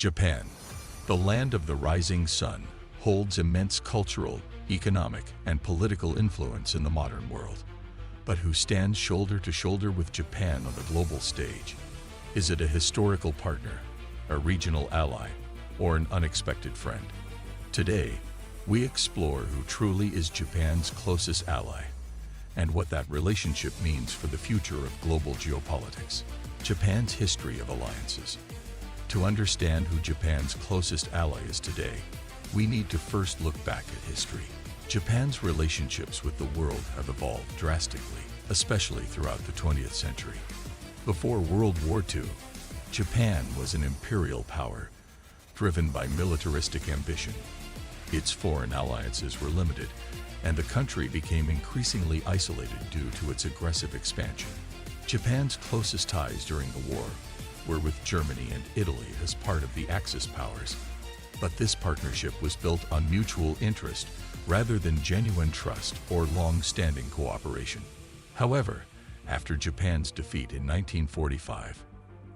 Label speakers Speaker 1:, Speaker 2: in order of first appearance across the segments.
Speaker 1: Japan, the land of the rising sun, holds immense cultural, economic, and political influence in the modern world. But who stands shoulder to shoulder with Japan on the global stage? Is it a historical partner, a regional ally, or an unexpected friend? Today, we explore who truly is Japan's closest ally and what that relationship means for the future of global geopolitics. Japan's history of alliances. To understand who Japan's closest ally is today, we need to first look back at history. Japan's relationships with the world have evolved drastically, especially throughout the 20th century. Before World War II, Japan was an imperial power, driven by militaristic ambition. Its foreign alliances were limited, and the country became increasingly isolated due to its aggressive expansion. Japan's closest ties during the war were with Germany and Italy as part of the Axis powers. But this partnership was built on mutual interest rather than genuine trust or long-standing cooperation. However, after Japan's defeat in 1945,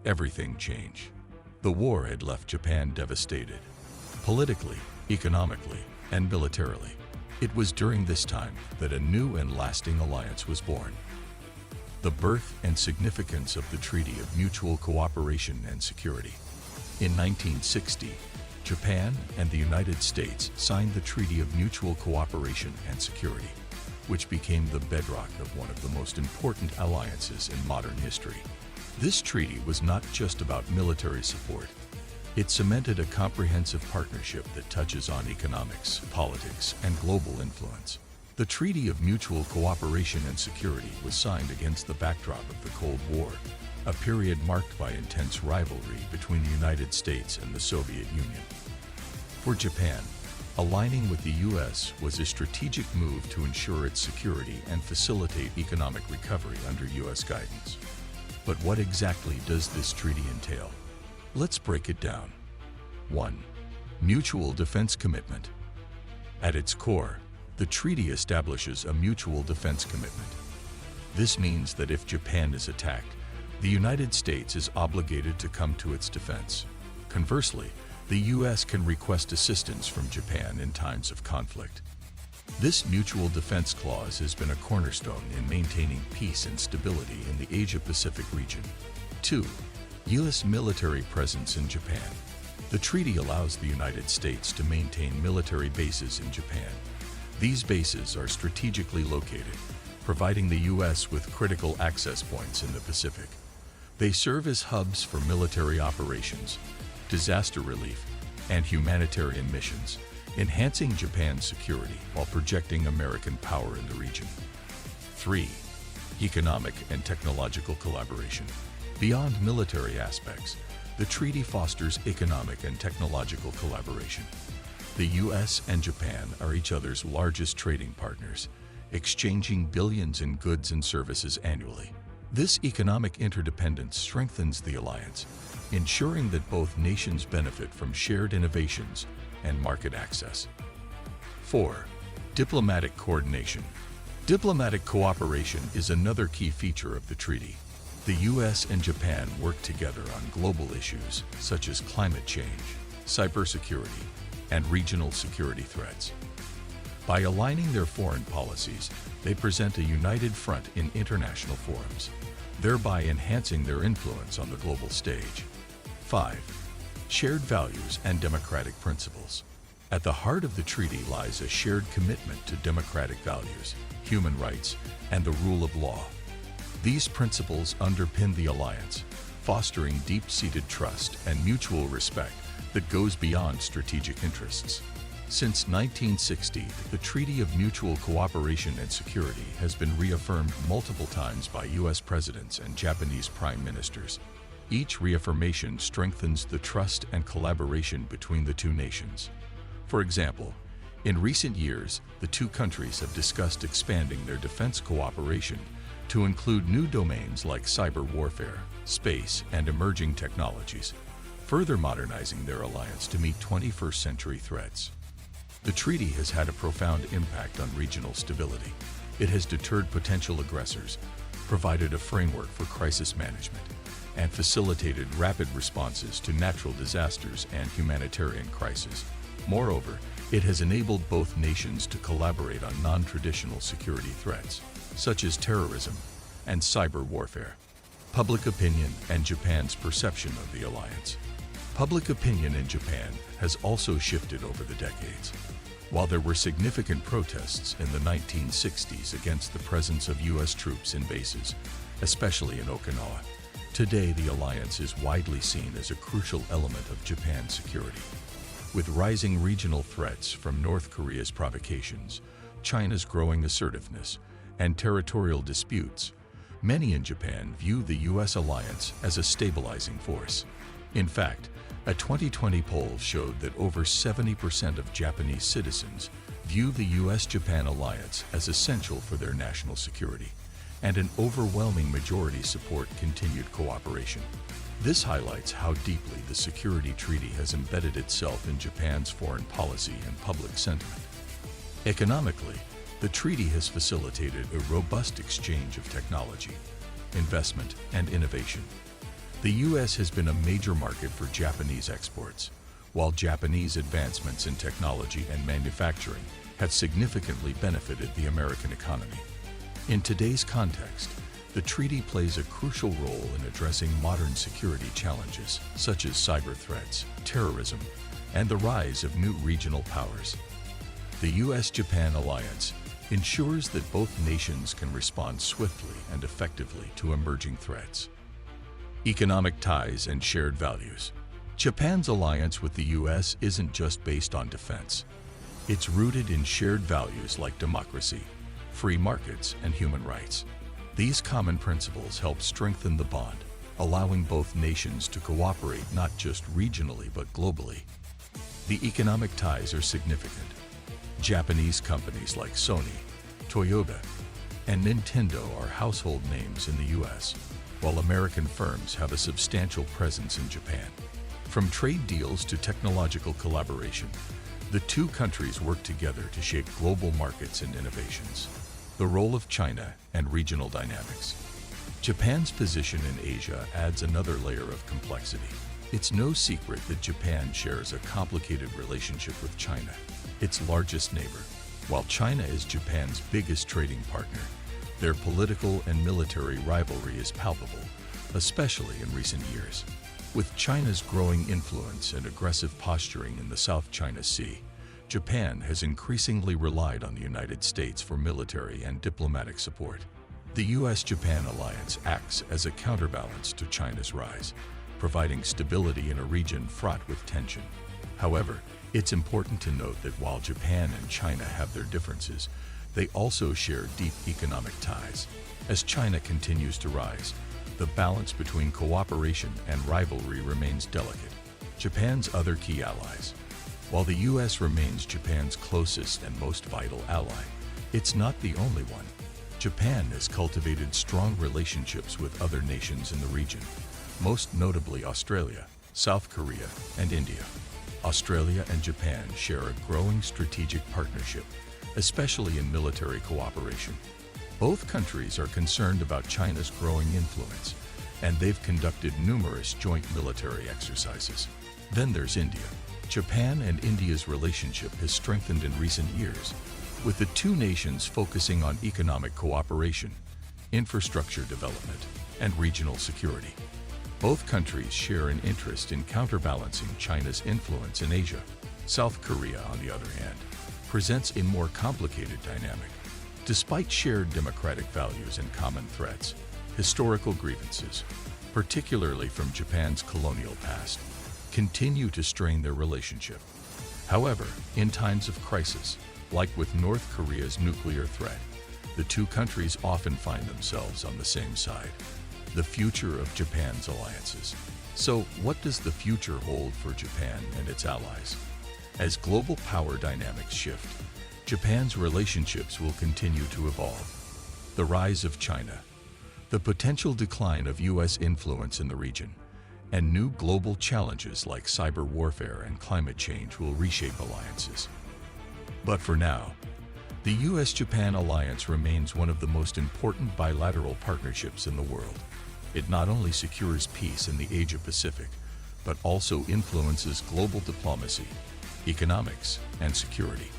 Speaker 1: everything changed. The war had left Japan devastated, politically, economically, and militarily. It was during this time that a new and lasting alliance was born. The birth and significance of the Treaty of Mutual Cooperation and Security. In 1960, Japan and the United States signed the Treaty of Mutual Cooperation and Security, which became the bedrock of one of the most important alliances in modern history. This treaty was not just about military support. It cemented a comprehensive partnership that touches on economics, politics, and global influence. The Treaty of Mutual Cooperation and Security was signed against the backdrop of the Cold War, a period marked by intense rivalry between the United States and the Soviet Union. For Japan, aligning with the U.S. was a strategic move to ensure its security and facilitate economic recovery under U.S. guidance. But what exactly does this treaty entail? Let's break it down. 1. Mutual defense commitment. At its core, the treaty establishes a mutual defense commitment. This means that if Japan is attacked, the United States is obligated to come to its defense. Conversely, the U.S. can request assistance from Japan in times of conflict. This mutual defense clause has been a cornerstone in maintaining peace and stability in the Asia-Pacific region. 2. U.S. military presence in Japan. The treaty allows the United States to maintain military bases in Japan. These bases are strategically located, providing the U.S. with critical access points in the Pacific. They serve as hubs for military operations, disaster relief, and humanitarian missions, enhancing Japan's security while projecting American power in the region. 3. Economic and technological collaboration. Beyond military aspects, the treaty fosters economic and technological collaboration. The U.S. and Japan are each other's largest trading partners, exchanging billions in goods and services annually. This economic interdependence strengthens the alliance, ensuring that both nations benefit from shared innovations and market access. 4. Diplomatic coordination. Diplomatic cooperation is another key feature of the treaty. The U.S. and Japan work together on global issues such as climate change, cybersecurity, and regional security threats. By aligning their foreign policies, they present a united front in international forums, thereby enhancing their influence on the global stage. 5. Shared values and democratic principles. At the heart of the treaty lies a shared commitment to democratic values, human rights, and the rule of law. These principles underpin the alliance, fostering deep-seated trust and mutual respect that goes beyond strategic interests. Since 1960, the Treaty of Mutual Cooperation and Security has been reaffirmed multiple times by U.S. presidents and Japanese prime ministers. Each reaffirmation strengthens the trust and collaboration between the two nations. For example, in recent years, the two countries have discussed expanding their defense cooperation to include new domains like cyber warfare, space, and emerging technologies, further modernizing their alliance to meet 21st century threats. The treaty has had a profound impact on regional stability. It has deterred potential aggressors, provided a framework for crisis management, and facilitated rapid responses to natural disasters and humanitarian crises. Moreover, it has enabled both nations to collaborate on non-traditional security threats, such as terrorism and cyber warfare. Public opinion and Japan's perception of the alliance. Public opinion in Japan has also shifted over the decades. While there were significant protests in the 1960s against the presence of U.S. troops in bases, especially in Okinawa, today the alliance is widely seen as a crucial element of Japan's security. With rising regional threats from North Korea's provocations, China's growing assertiveness, and territorial disputes, many in Japan view the U.S. alliance as a stabilizing force. In fact, a 2020 poll showed that over 70% of Japanese citizens view the U.S.-Japan alliance as essential for their national security, and an overwhelming majority support continued cooperation. This highlights how deeply the security treaty has embedded itself in Japan's foreign policy and public sentiment. Economically, the treaty has facilitated a robust exchange of technology, investment, and innovation. The U.S. has been a major market for Japanese exports, while Japanese advancements in technology and manufacturing have significantly benefited the American economy. In today's context, the treaty plays a crucial role in addressing modern security challenges such as cyber threats, terrorism, and the rise of new regional powers. The U.S.-Japan alliance ensures that both nations can respond swiftly and effectively to emerging threats. Economic ties and shared values. Japan's alliance with the U.S. isn't just based on defense. It's rooted in shared values like democracy, free markets, and human rights. These common principles help strengthen the bond, allowing both nations to cooperate not just regionally but globally. The economic ties are significant. Japanese companies like Sony, Toyota, and Nintendo are household names in the U.S., while American firms have a substantial presence in Japan. From trade deals to technological collaboration, the two countries work together to shape global markets and innovations. The role of China and regional dynamics. Japan's position in Asia adds another layer of complexity. It's no secret that Japan shares a complicated relationship with China, its largest neighbor. While China is Japan's biggest trading partner, their political and military rivalry is palpable, especially in recent years. With China's growing influence and aggressive posturing in the South China Sea, Japan has increasingly relied on the United States for military and diplomatic support. The U.S.-Japan alliance acts as a counterbalance to China's rise, providing stability in a region fraught with tension. However, it's important to note that while Japan and China have their differences, they also share deep economic ties. As China continues to rise, the balance between cooperation and rivalry remains delicate. Japan's other key allies. While the U.S. remains Japan's closest and most vital ally, it's not the only one. Japan has cultivated strong relationships with other nations in the region, most notably Australia, South Korea, and India. Australia and Japan share a growing strategic partnership, especially in military cooperation. Both countries are concerned about China's growing influence, and they've conducted numerous joint military exercises. Then there's India. Japan and India's relationship has strengthened in recent years, with the two nations focusing on economic cooperation, infrastructure development, and regional security. Both countries share an interest in counterbalancing China's influence in Asia. South Korea, on the other hand, presents a more complicated dynamic. Despite shared democratic values and common threats, historical grievances, particularly from Japan's colonial past, continue to strain their relationship. However, in times of crisis, like with North Korea's nuclear threat, the two countries often find themselves on the same side. The future of Japan's alliances. So, what does the future hold for Japan and its allies? As global power dynamics shift, Japan's relationships will continue to evolve. The rise of China, the potential decline of U.S. influence in the region, and new global challenges like cyber warfare and climate change will reshape alliances. But for now, the U.S.-Japan alliance remains one of the most important bilateral partnerships in the world. It not only secures peace in the Asia-Pacific, but also influences global diplomacy, economics, and security.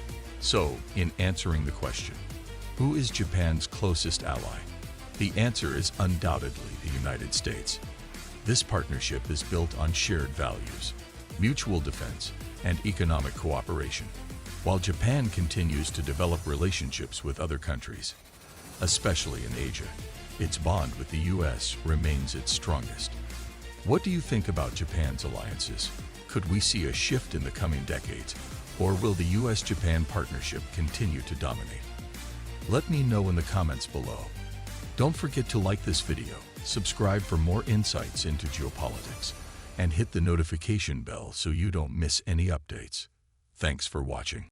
Speaker 1: So, in answering the question, who is Japan's closest ally? The answer is undoubtedly the United States. This partnership is built on shared values, mutual defense, and economic cooperation, while Japan continues to develop relationships with other countries, especially in Asia. Its bond with the U.S. remains its strongest. What do you think about Japan's alliances? Could we see a shift in the coming decades, or will the U.S.-Japan partnership continue to dominate? Let me know in the comments below. Don't forget to like this video, subscribe for more insights into geopolitics, and hit the notification bell so you don't miss any updates. Thanks for watching.